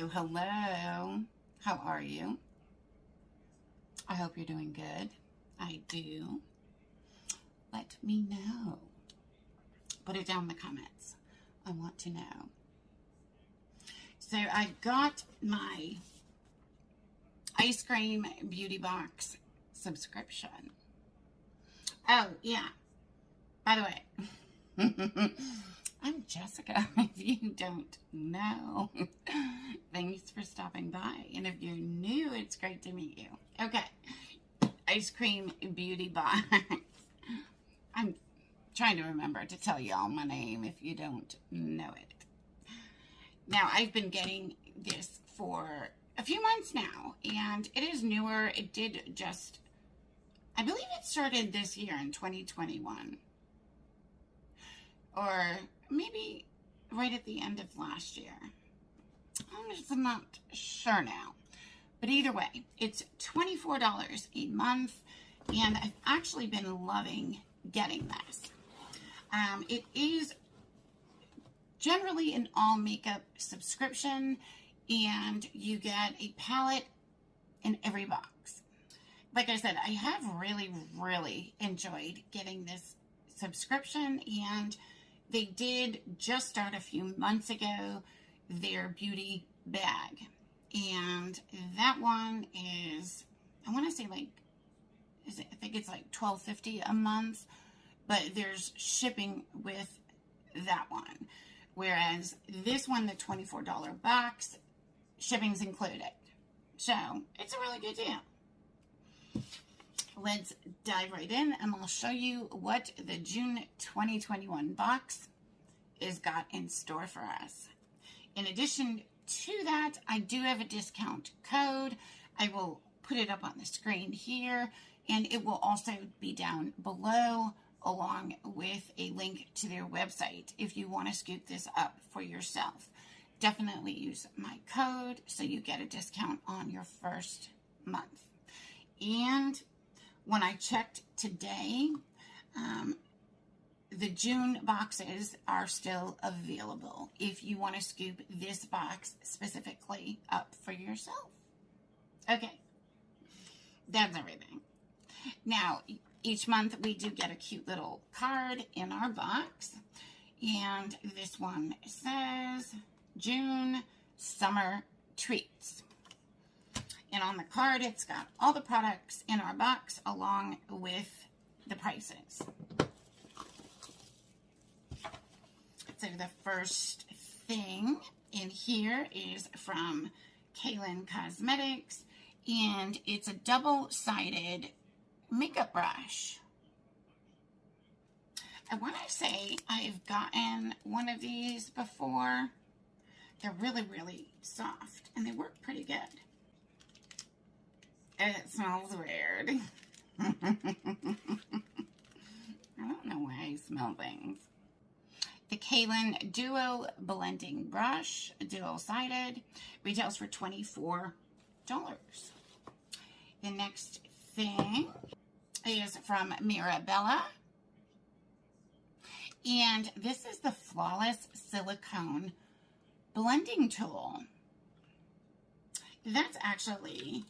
Hello, hello. How are you? I hope you're doing good. I do. Let me know. Put it down in the comments. I want to know. So I got my Eyescream Beauty Box subscription. Oh, yeah. By the way, I'm Jessica, if you don't know. Thanks for stopping by. And if you're new, it's great to meet you. Okay. Eyescream Beauty Box. I'm trying to remember to tell y'all my name if you don't know it. Now, I've been getting this for a few months now, and it is newer. It did just, I believe it started this year in 2021. Or maybe right at the end of last year. I'm not sure now. But either way, it's $24 a month, and I've actually been loving getting this. It is generally an all makeup subscription, and you get a palette in every box. Like I said, I have really enjoyed getting this subscription, and they did just start a few months ago their beauty bag, and that one is, I want to say like, I think it's like $12.50 a month, but there's shipping with that one. Whereas this one, the $24 box, shipping's included. So it's a really good deal. Let's dive right in, and I'll show you what the June 2021 box is got in store for us. In addition to that, I do have a discount code. I will put it up on the screen here, and it will also be down below along with a link to their website if you want to scoop this up for yourself. Definitely use my code so you get a discount on your first month. And when I checked today, the June boxes are still available if you want to scoop this box specifically up for yourself. Okay, that's everything. Now, each month we do get a cute little card in our box, and this one says June Summer Treats. And on the card, it's got all the products in our box along with the prices. So the first thing in here is from Kaylin Cosmetics, and it's a double-sided makeup brush. I want to say I've gotten one of these before. They're really soft, and they work pretty good. And it smells weird. I don't know why I smell things. The Kaylin Duo Blending Brush, dual-sided, retails for $24. The next thing is from Mirabella, and this is the Flawless Silicone Blending Tool. That's actually,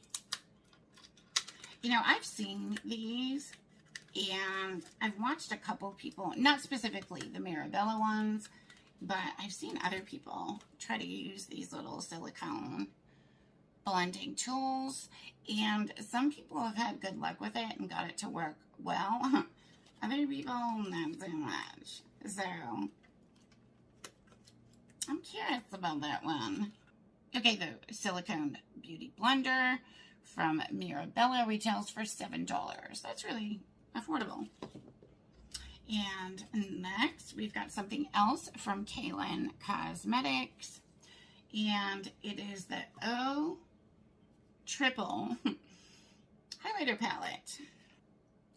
you know, I've seen these, and I've watched a couple people, not specifically the Mirabella ones, but I've seen other people try to use these little silicone blending tools, and some people have had good luck with it and got it to work well. Other people, not so much. So, I'm curious about that one. Okay, the Silicone Beauty Blender from Mirabella retails for $7. That's really affordable. And next, we've got something else from Kaylin Cosmetics, and it is the O Triple Highlighter Palette.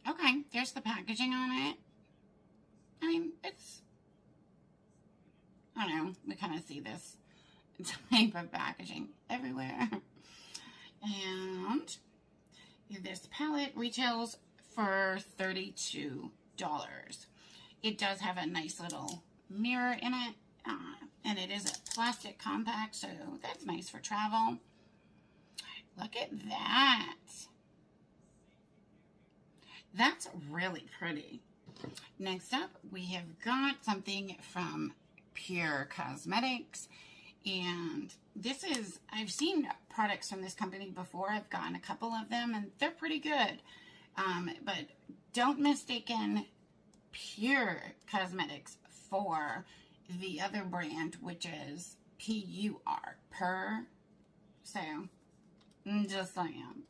Okay, there's the packaging on it. I mean, it's, I don't know, we kind of see this type of packaging everywhere. And this palette retails for $32. It does have a nice little mirror in it. And it is a plastic compact, so that's nice for travel. Look at that. That's really pretty. Next up, we have got something from Pure Cosmetics. And this is, I've seen products from this company before. I've gotten a couple of them, and they're pretty good. But don't mistaken Pure Cosmetics for the other brand, which is P-U-R, Pur. So, just saying.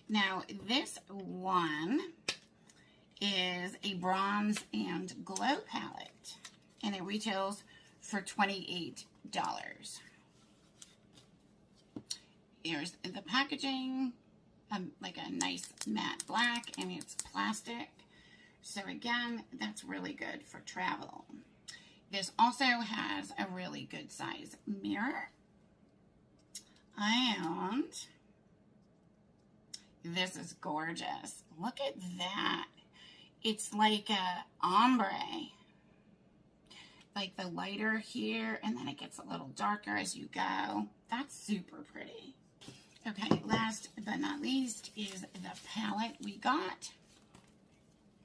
Now, this one is a bronze and glow palette, and it retails for $28. Here's the packaging, like a nice matte black, and it's plastic. So again, that's really good for travel. This also has a really good size mirror. And this is gorgeous. Look at that. It's like a ombre. Like the lighter here, and then it gets a little darker as you go. That's super pretty. Okay, last but not least is the palette we got.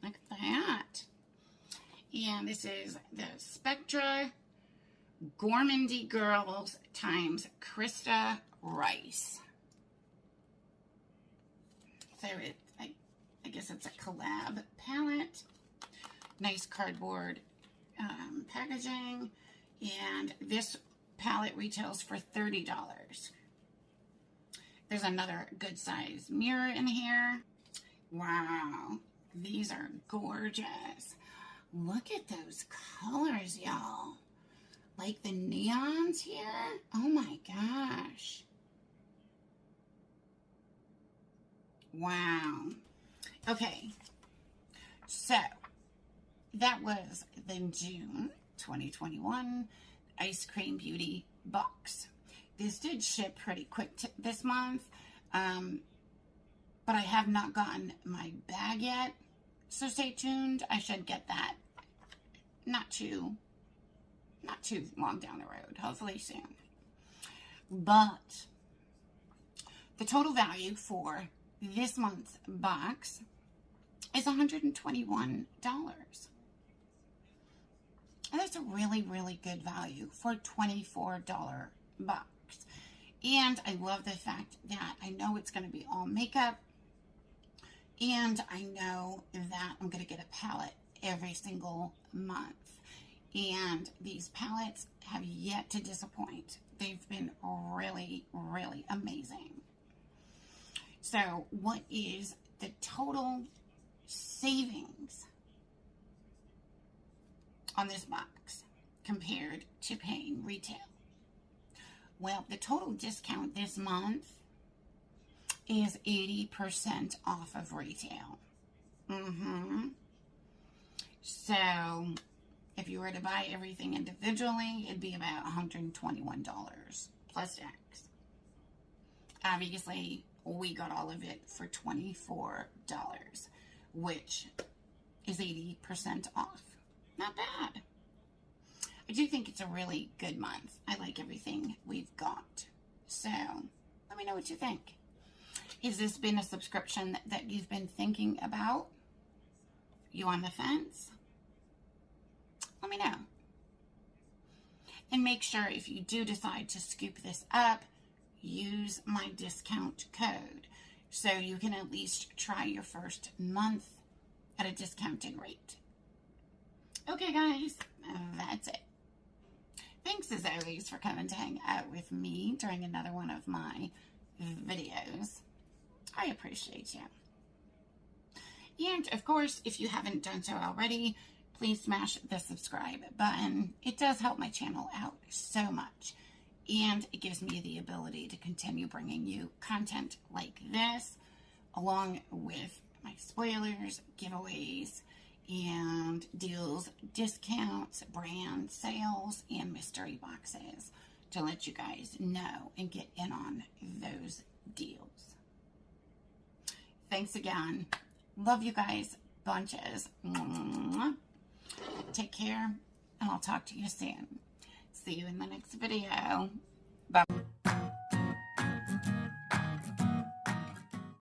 Look at that. And this is the Spectra Gourmandy Girls times Krista Rice. So I guess it's a collab palette. Nice cardboard packaging. And this palette retails for $30. There's another good size mirror in here. Wow, these are gorgeous. Look at those colors, y'all. Like the neons here. Oh my gosh. Wow. Okay. So, that was the June 2021 Eyescream Beauty Box. This did ship pretty quick this month, but I have not gotten my bag yet, so stay tuned. I should get that not too long down the road, hopefully soon. But the total value for this month's box is $121. And that's a really, really good value for a $24 box. And I love the fact that I know it's going to be all makeup. And I know that I'm going to get a palette every single month. And these palettes have yet to disappoint. They've been really, really amazing. So what is the total savings on this box compared to paying retail? Well, the total discount this month is 80% off of retail. So if you were to buy everything individually, it'd be about $121 plus tax. Obviously, we got all of it for $24, which is 80% off. Not bad. I do think it's a really good month. I like everything we've got. So, let me know what you think. Has this been a subscription that you've been thinking about? You on the fence? Let me know. And make sure if you do decide to scoop this up, use my discount code so you can at least try your first month at a discounted rate. Okay, guys, that's it. Thanks as always for coming to hang out with me during another one of my videos. I appreciate you. And of course, if you haven't done so already, please smash the subscribe button. It does help my channel out so much. And it gives me the ability to continue bringing you content like this, along with my spoilers, giveaways, and deals, discounts, brand sales, and mystery boxes to let you guys know and get in on those deals. Thanks again. Love you guys bunches. Take care, and I'll talk to you soon. See you in the next video. Bye.